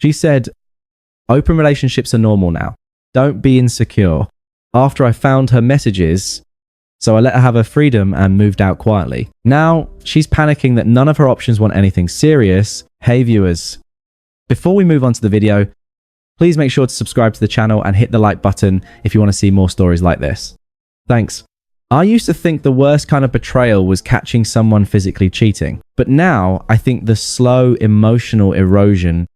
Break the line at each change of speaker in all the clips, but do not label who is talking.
She said, open relationships are normal now. Don't be insecure. After I found her messages, so I let her have her freedom and moved out quietly. Now, she's panicking that none of her options want anything serious. Hey viewers, before we move on to the video, please make sure to subscribe to the channel and hit the like button if you want to see more stories like this. Thanks. I used to think the worst kind of betrayal was catching someone physically cheating, but now I think the slow emotional erosion,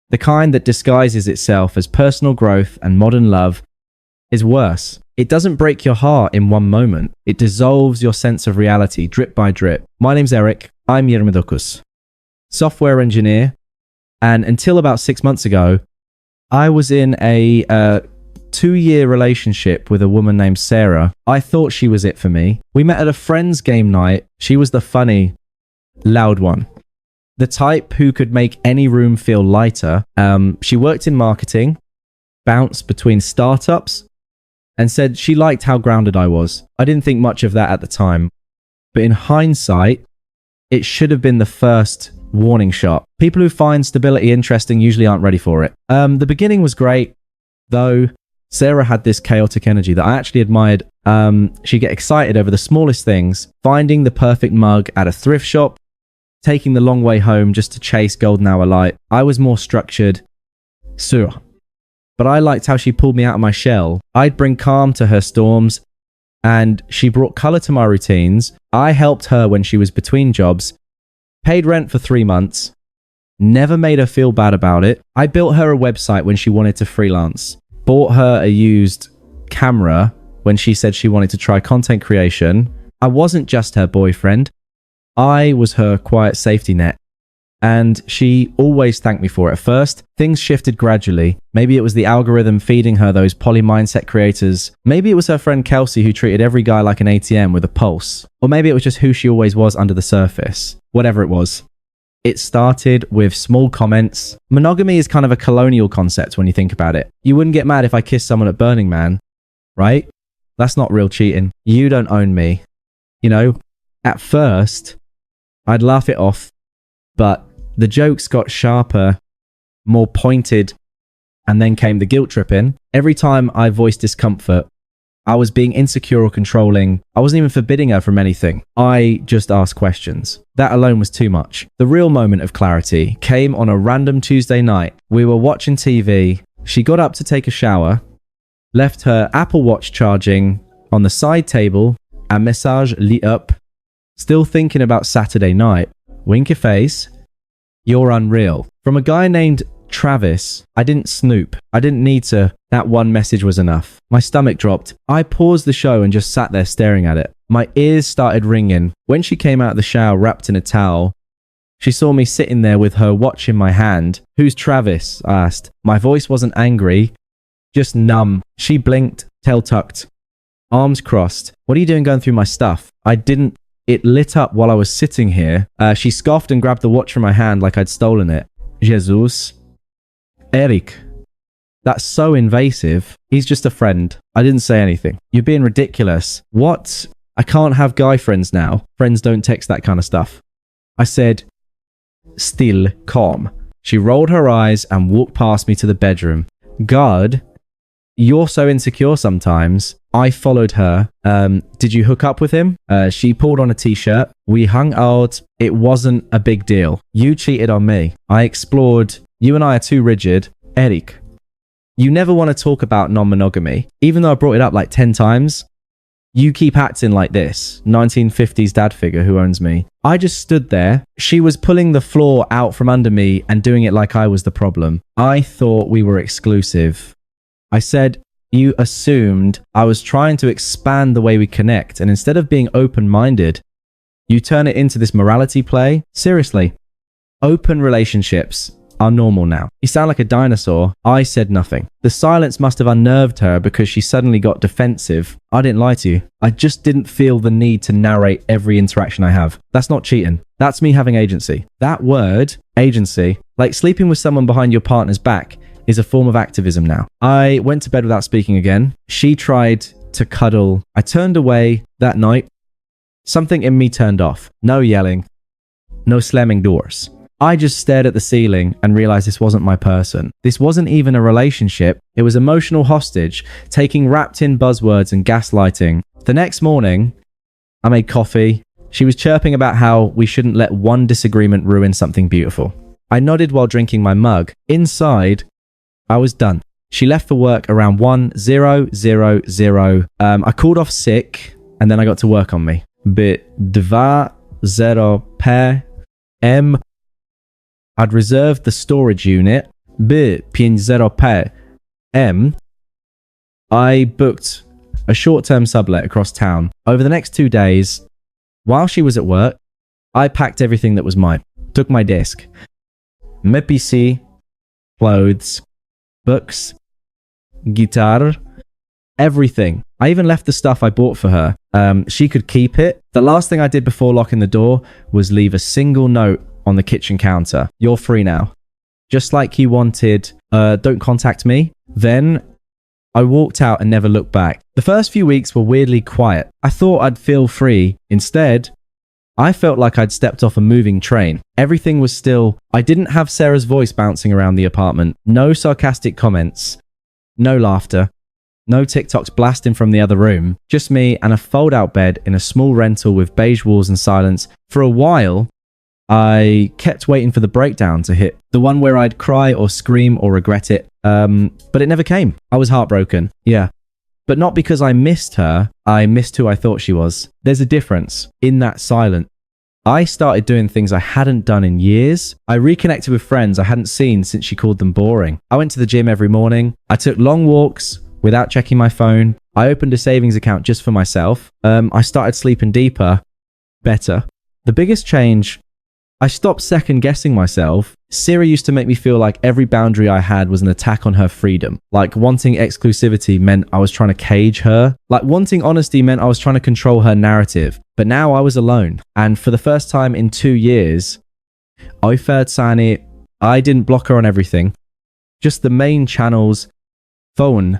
the kind that disguises itself as personal growth and modern love, is worse. It doesn't break your heart in one moment. It dissolves your sense of reality drip by drip. My name's Eric. I'm Yermidokus, software engineer, and until about 6 months ago, I was in a 2-year relationship with a woman named Sarah. I thought she was it for me. We met at a friend's game night. She was the funny, loud one. The type who could make any room feel lighter. She worked in marketing, bounced between startups, and said she liked how grounded I was. I didn't think much of that at the time, but in hindsight, it should have been the first warning shot. People who find stability interesting usually aren't ready for it. The beginning was great, though. Sarah had this chaotic energy that I actually admired. She'd get excited over the smallest things, finding the perfect mug at a thrift shop, taking the long way home just to chase golden hour light. I was more structured, but I liked how she pulled me out of my shell. I'd bring calm to her storms, and she brought color to my routines. I helped her when she was between jobs, paid rent for 3 months, never made her feel bad about it. I built her a website when she wanted to freelance, bought her a used camera when she said she wanted to try content creation. I wasn't just her boyfriend. I was her quiet safety net. And she always thanked me for it. At first, things shifted gradually. Maybe it was the algorithm feeding her those poly mindset creators. Maybe it was her friend Kelsey who treated every guy like an ATM with a pulse. Or maybe it was just who she always was under the surface. Whatever it was. It started with small comments. Monogamy is kind of a colonial concept when you think about it. You wouldn't get mad if I kissed someone at Burning Man, right? That's not real cheating. You don't own me. You know, at first, I'd laugh it off, but the jokes got sharper, more pointed, and then came the guilt tripping. Every time I voiced discomfort, I was being insecure or controlling. I wasn't even forbidding her from anything. I just asked questions. That alone was too much. The real moment of clarity came on a random Tuesday night. We were watching TV. She got up to take a shower, left her Apple Watch charging on the side table, a message lit up. Still thinking about Saturday night. Wink your face. You're unreal. From a guy named Travis. I didn't snoop. I didn't need to. That one message was enough. My stomach dropped. I paused the show and just sat there staring at it. My ears started ringing. When she came out of the shower wrapped in a towel, she saw me sitting there with her watch in my hand. Who's Travis? I asked. My voice wasn't angry, just numb. She blinked, tail tucked, arms crossed. What are you doing going through my stuff? I didn't. It lit up while I was sitting here. She scoffed and grabbed the watch from my hand like I'd stolen it. Jesus. Eric. That's so invasive. He's just a friend. I didn't say anything. You're being ridiculous. What? I can't have guy friends now. Friends don't text that kind of stuff. I said, still calm. She rolled her eyes and walked past me to the bedroom. God, you're so insecure sometimes. I followed her. Did you hook up with him? She pulled on a t-shirt. We hung out. It wasn't a big deal. You cheated on me. I explored. You and I are too rigid. Eric, you never want to talk about non-monogamy. Even though I brought it up like 10 times, you keep acting like this 1950s dad figure who owns me. I just stood there. She was pulling the floor out from under me and doing it like I was the problem. I thought we were exclusive. I said, you assumed I was trying to expand the way we connect, and instead of being open-minded, you turn it into this morality play. Seriously, open relationships are normal now. You sound like a dinosaur. I said nothing. The silence must have unnerved her because she suddenly got defensive. I didn't lie to you. I just didn't feel the need to narrate every interaction I have. That's not cheating. That's me having agency. That word, agency, like sleeping with someone behind your partner's back, is a form of activism now. I went to bed without speaking again. She tried to cuddle. I turned away that night. Something in me turned off. No yelling. No slamming doors. I just stared at the ceiling and realized this wasn't my person. This wasn't even a relationship. It was emotional hostage, taking wrapped in buzzwords and gaslighting. The next morning, I made coffee. She was chirping about how we shouldn't let one disagreement ruin something beautiful. I nodded while drinking my mug. Inside, I was done. She left for work around 1:00. I called off sick, and then I got to work on me. Bit 2:00 p.m. I'd reserved the storage unit. Bit 5:00 p.m. I booked a short-term sublet across town. Over the next 2 days, while she was at work, I packed everything that was mine. Took my desk, my PC, clothes, books, guitar, everything. I even left the stuff I bought for her. She could keep it. The last thing I did before locking the door was leave a single note on the kitchen counter. You're free now. Just like you wanted, don't contact me. Then I walked out and never looked back. The first few weeks were weirdly quiet. I thought I'd feel free. Instead, I felt like I'd stepped off a moving train. Everything was still. I didn't have Sarah's voice bouncing around the apartment. No sarcastic comments. No laughter. No TikToks blasting from the other room. Just me and a fold-out bed in a small rental with beige walls and silence. For a while, I kept waiting for the breakdown to hit. The one where I'd cry or scream or regret it. But it never came. I was heartbroken. Yeah. But not because I missed her. I missed who I thought she was. There's a difference in that silence. I started doing things I hadn't done in years. I reconnected with friends I hadn't seen since she called them boring. I went to the gym every morning. I took long walks without checking my phone. I opened a savings account just for myself. I started sleeping deeper, better. The biggest change, I stopped second guessing myself. Siri used to make me feel like every boundary I had was an attack on her freedom. Like wanting exclusivity meant I was trying to cage her. Like wanting honesty meant I was trying to control her narrative. But now I was alone. And for the first time in 2 years, I didn't block her on everything. Just the main channels, phone,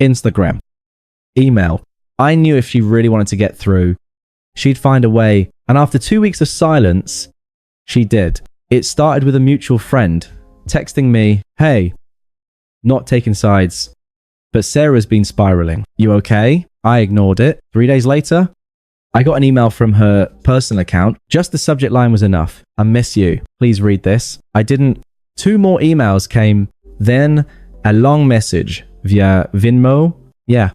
Instagram, email. I knew if she really wanted to get through, she'd find a way. And after 2 weeks of silence, she did. It started with a mutual friend texting me, "Hey, not taking sides, but Sarah's been spiraling. You okay?" I ignored it. 3 days later, I got an email from her personal account. Just the subject line was enough. "I miss you. Please read this." I didn't. 2 more emails came, then a long message via Venmo. Yeah.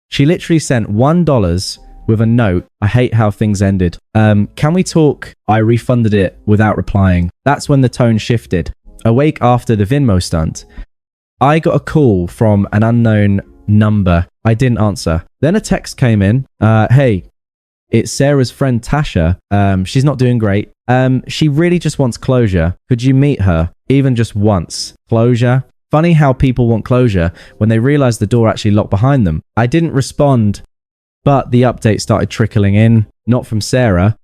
She literally sent $1 with a note. "I hate how things ended. Can we talk?" I refunded it without replying. That's when the tone shifted. A week after the Venmo stunt, I got a call from an unknown number. I didn't answer. Then a text came in. "Hey, it's Sarah's friend Tasha. She's not doing great. She really just wants closure. Could you meet her? Even just once." Closure? Funny how people want closure when they realize the door actually locked behind them. I didn't respond, but the update started trickling in, not from Sarah,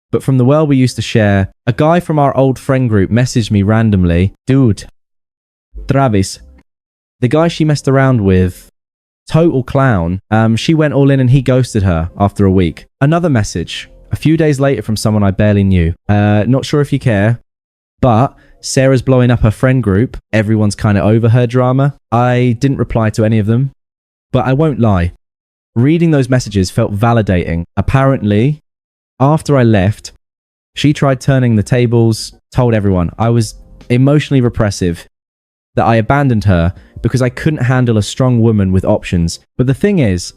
but from the world we used to share. A guy from our old friend group messaged me randomly. "Dude, Travis, the guy she messed around with, total clown. She went all in and he ghosted her after a week." Another message, a few days later from someone I barely knew. "Not sure if you care, but Sarah's blowing up her friend group. Everyone's kind of over her drama." I didn't reply to any of them, but I won't lie. Reading those messages felt validating. Apparently, after I left, she tried turning the tables, told everyone I was emotionally repressive, that I abandoned her because I couldn't handle a strong woman with options. But the thing is,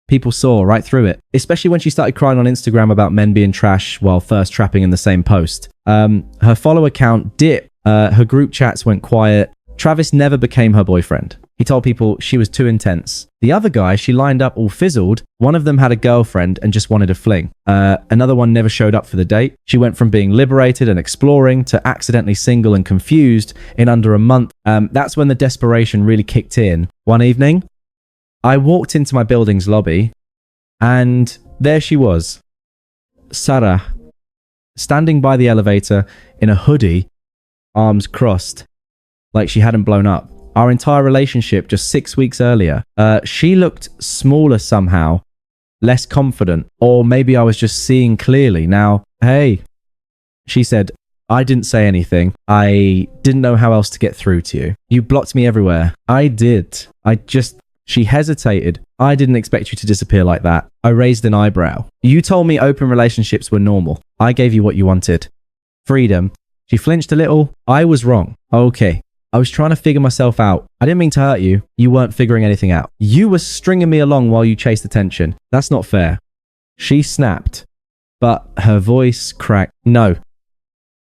people saw right through it, especially when she started crying on Instagram about men being trash while thirst trapping in the same post. Her follower count dipped. Her group chats went quiet. Travis never became her boyfriend. He told people she was too intense. The other guy she lined up all fizzled. One of them had a girlfriend and just wanted a fling. Another one never showed up for the date. She went from being liberated and exploring to accidentally single and confused in under a month. That's when the desperation really kicked in. One evening, I walked into my building's lobby, and there she was, Sarah, standing by the elevator in a hoodie, arms crossed, like she hadn't blown up. Our entire relationship just 6 weeks earlier. She looked smaller somehow, less confident, or maybe I was just seeing clearly. Now, "Hey," she said, I didn't say anything. I didn't know how else to get through to you. You blocked me everywhere. I did. She hesitated. I didn't expect you to disappear like that. I raised an eyebrow. You told me open relationships were normal. I gave you what you wanted. Freedom. She flinched a little. I was wrong. Okay. I was trying to figure myself out. I didn't mean to hurt you. You weren't figuring anything out. You were stringing me along while you chased attention. That's not fair. She snapped, but her voice cracked. No.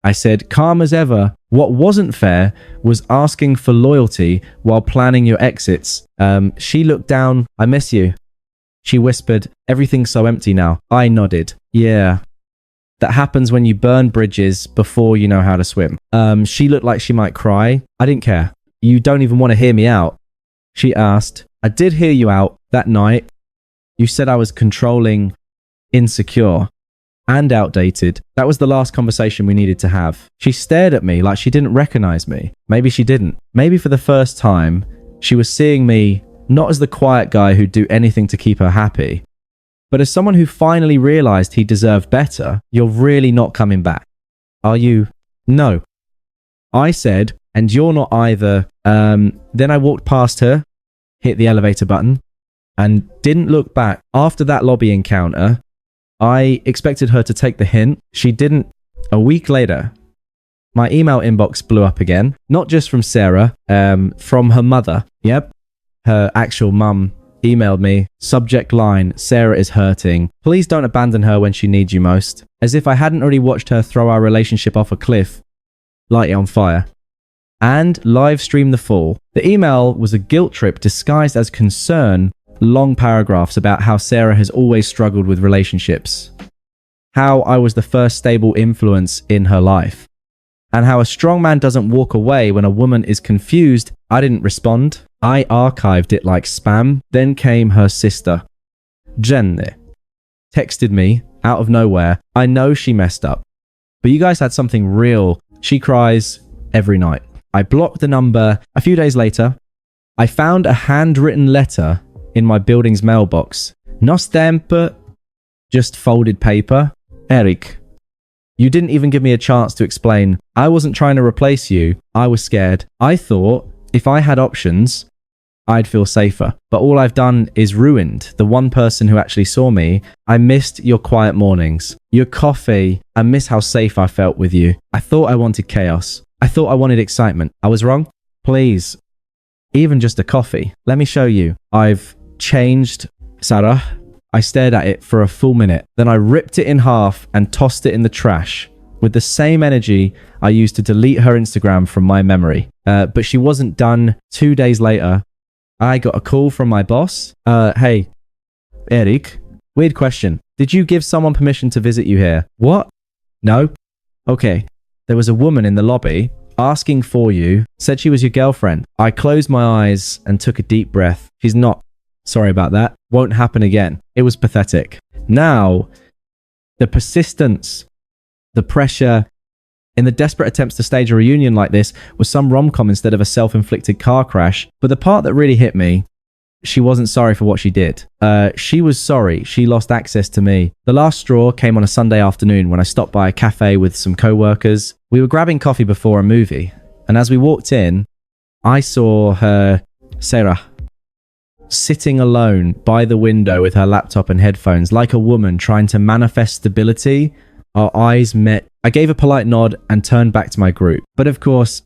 I said, calm as ever. What wasn't fair was asking for loyalty while planning your exits. She looked down. I miss you. She whispered, everything's so empty now. I nodded. Yeah. That happens when you burn bridges before you know how to swim. She looked like she might cry. I didn't care. You don't even want to hear me out. She asked, I did hear you out that night. You said I was controlling, insecure, and outdated. That was the last conversation we needed to have. She stared at me like she didn't recognize me. Maybe she didn't. Maybe for the first time, she was seeing me not as the quiet guy who'd do anything to keep her happy, but as someone who finally realized he deserved better. You're really not coming back, are you? No. I said, and you're not either. Then I walked past her, hit the elevator button, and didn't look back. After that lobby encounter, I expected her to take the hint. She didn't. A week later, my email inbox blew up again. Not just from Sarah, from her mother. Yep. Her actual mum emailed me. Subject line, Sarah is hurting. Please don't abandon her when she needs you most. As if I hadn't already watched her throw our relationship off a cliff, light it on fire, and live stream the fall. The email was a guilt trip disguised as concern. Long paragraphs about how Sarah has always struggled with relationships, how I was the first stable influence in her life, and how a strong man doesn't walk away when a woman is confused. I didn't respond. I archived it like spam. Then came her sister, Jenny, texted me out of nowhere. I know she messed up, but you guys had something real. She cries every night. I blocked the number. A few days later, I found a handwritten letter in my building's mailbox. No stamp, just folded paper. Eric, you didn't even give me a chance to explain. I wasn't trying to replace you. I was scared. I thought if I had options, I'd feel safer. But all I've done is ruined the one person who actually saw me. I missed your quiet mornings, your coffee. I miss how safe I felt with you. I thought I wanted chaos. I thought I wanted excitement. I was wrong. Please, even just a coffee. Let me show you. I've changed, Sarah. I stared at it for a full minute. Then I ripped it in half and tossed it in the trash with the same energy I used to delete her Instagram from my memory. But she wasn't done. 2 days later, I got a call from my boss. Hey, Eric, weird question. Did you give someone permission to visit you here? What? No? Okay. There was a woman in the lobby asking for you, said she was your girlfriend. I closed my eyes and took a deep breath. She's not. Sorry about that. Won't happen again. It was pathetic. Now, the persistence, the pressure, in the desperate attempts to stage a reunion like this was some rom-com instead of a self-inflicted car crash. But the part that really hit me, she wasn't sorry for what she did. She was sorry she lost access to me. The last straw came on a Sunday afternoon when I stopped by a cafe with some co-workers. We were grabbing coffee before a movie, and as we walked in, I saw her, Sarah, sitting alone by the window with her laptop and headphones, like a woman trying to manifest stability. Our eyes met. I gave a polite nod and turned back to my group. But of course,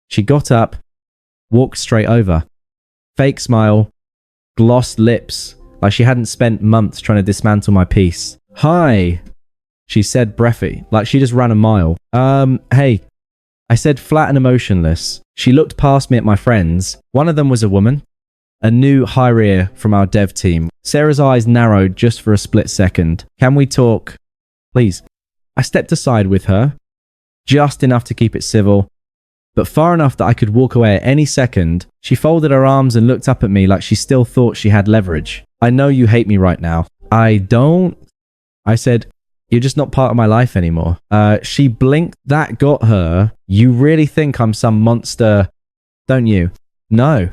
she got up, walked straight over. Fake smile, glossed lips, like she hadn't spent months trying to dismantle my peace. Hi, she said breathy, like she just ran a mile. Hey, I said flat and emotionless. She looked past me at my friends. One of them was a woman, a new hire from our dev team. Sarah's eyes narrowed just for a split second. Can we talk? Please. I stepped aside with her, just enough to keep it civil, but far enough that I could walk away at any second. She folded her arms and looked up at me like she still thought she had leverage. I know you hate me right now. I don't. I said, you're just not part of my life anymore. She blinked. That got her. You really think I'm some monster, don't you? No.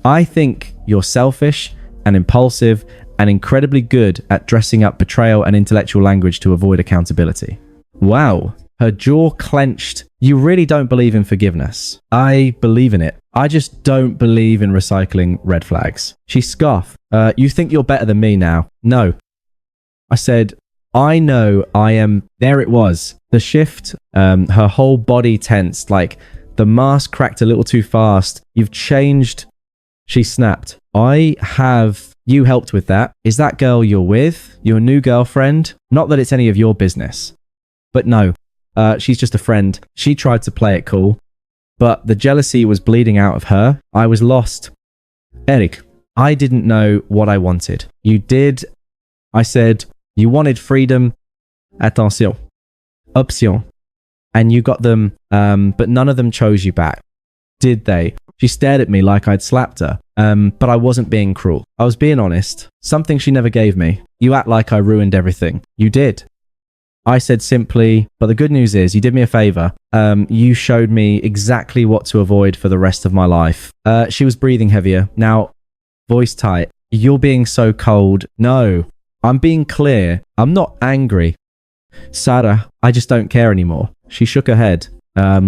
I think you're selfish and impulsive and incredibly good at dressing up betrayal and intellectual language to avoid accountability. Wow. Her jaw clenched. You really don't believe in forgiveness. I believe in it. I just don't believe in recycling red flags. She scoffed. You think you're better than me now? No. I said, I know I am. There it was. The shift, her whole body tensed, like the mask cracked a little too fast. You've changed. She snapped. You helped with that. Is that girl you're with? Your new girlfriend? Not that it's any of your business. But no, she's just a friend. She tried to play it cool, but the jealousy was bleeding out of her. I was lost. Eric, I didn't know what I wanted. You did. I said, you wanted freedom. Attention. Option. And you got them, but none of them chose you back. Did they? She stared at me like I'd slapped her. But I wasn't being cruel. I was being honest. Something she never gave me. You act like I ruined everything. You did. I said simply, but the good news is you did me a favor. You showed me exactly what to avoid for the rest of my life. She was breathing heavier. Now, voice tight. You're being so cold. No, I'm being clear. I'm not angry. Sarah, I just don't care anymore. She shook her head.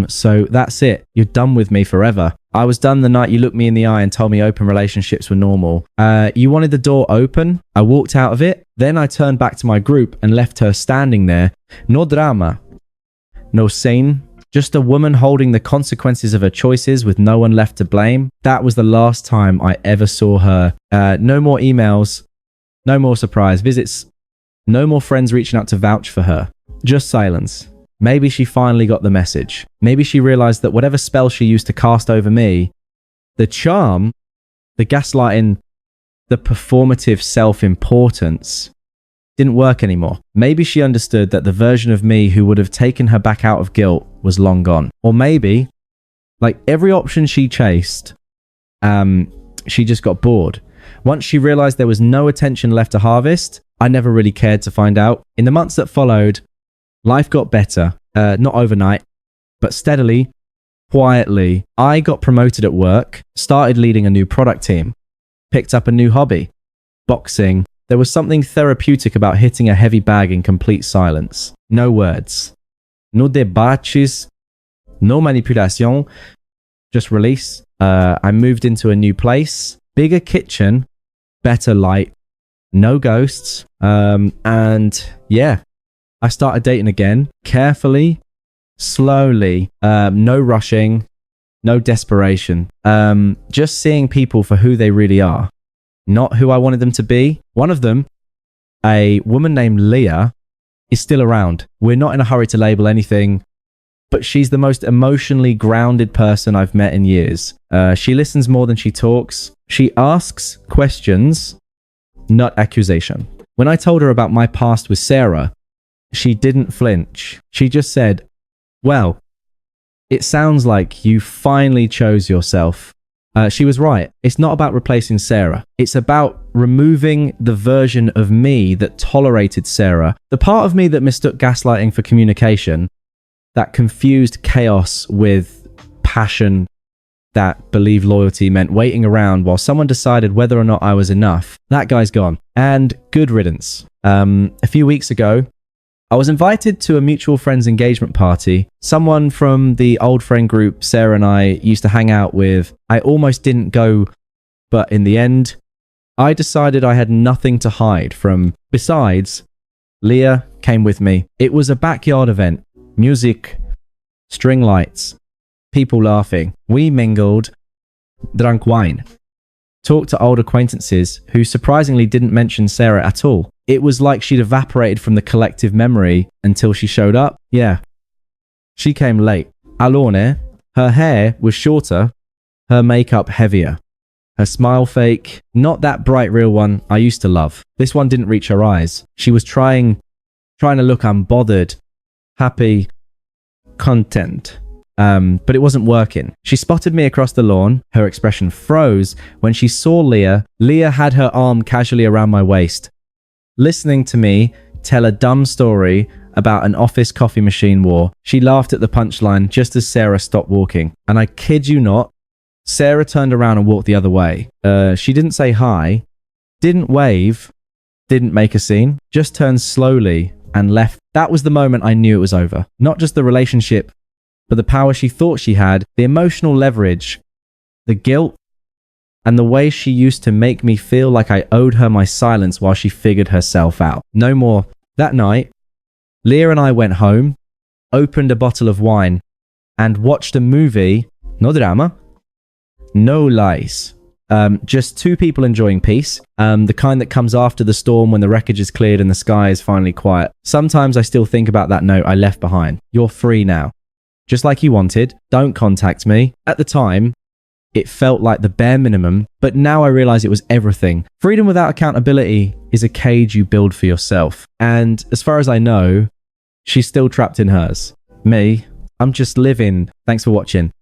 So that's it. You're done with me forever. I was done the night you looked me in the eye and told me open relationships were normal. You wanted the door open. I walked out of it. Then I turned back to my group and left her standing there. No drama. No scene. Just a woman holding the consequences of her choices with no one left to blame. That was the last time I ever saw her. No more emails. No more surprise visits. No more friends reaching out to vouch for her. Just silence. Maybe she finally got the message. Maybe she realized that whatever spell she used to cast over me, the charm, the gaslighting, the performative self-importance, didn't work anymore. Maybe she understood that the version of me who would have taken her back out of guilt was long gone. Or maybe, like every option she chased, she just got bored. Once she realized there was no attention left to harvest, I never really cared to find out. In the months that followed, life got better, not overnight, but steadily, quietly. I got promoted at work, started leading a new product team, picked up a new hobby, boxing. There was something therapeutic about hitting a heavy bag in complete silence. No words. No debates, no manipulation, just release. I moved into a new place, bigger kitchen, better light, no ghosts, and yeah. I started dating again, carefully, slowly, no rushing, no desperation, just seeing people for who they really are, not who I wanted them to be. One of them, a woman named Leah, is still around. We're not in a hurry to label anything, but she's the most emotionally grounded person I've met in years. She listens more than she talks. She asks questions, not accusation. When I told her about my past with Sarah, she didn't flinch. She just said, well, it sounds like you finally chose yourself. She was right. It's not about replacing Sarah. It's about removing the version of me that tolerated Sarah. The part of me that mistook gaslighting for communication, that confused chaos with passion, that believed loyalty meant waiting around while someone decided whether or not I was enough. That guy's gone. And good riddance. A few weeks ago, I was invited to a mutual friend's engagement party. Someone from the old friend group Sarah and I used to hang out with. I almost didn't go, but in the end, I decided I had nothing to hide from. Besides, Leah came with me. It was a backyard event. Music, string lights, people laughing. We mingled, drank wine, talked to old acquaintances who surprisingly didn't mention Sarah at all. It was like she'd evaporated from the collective memory until she showed up. Yeah. She came late. Alone, her hair was shorter, her makeup heavier. Her smile fake, not that bright real one I used to love. This one didn't reach her eyes. She was trying to look unbothered, happy, content. But it wasn't working. She spotted me across the lawn. Her expression froze when she saw Leah. Leah had her arm casually around my waist, listening to me tell a dumb story about an office coffee machine war. She laughed at the punchline just as Sarah stopped walking. And I kid you not, Sarah turned around and walked the other way. She didn't say hi, didn't wave, didn't make a scene, just turned slowly and left. That was the moment I knew it was over. Not just the relationship, but the power she thought she had, the emotional leverage, the guilt, and the way she used to make me feel like I owed her my silence while she figured herself out. No more. That night, Leah and I went home, opened a bottle of wine, and watched a movie. No drama, no lies. Just two people enjoying peace. The kind that comes after the storm when the wreckage is cleared and the sky is finally quiet. Sometimes I still think about that note I left behind. You're free now. Just like you wanted. Don't contact me. At the time, it felt like the bare minimum, but now I realize it was everything. Freedom without accountability is a cage you build for yourself. And as far as I know, she's still trapped in hers. Me, I'm just living. Thanks for watching.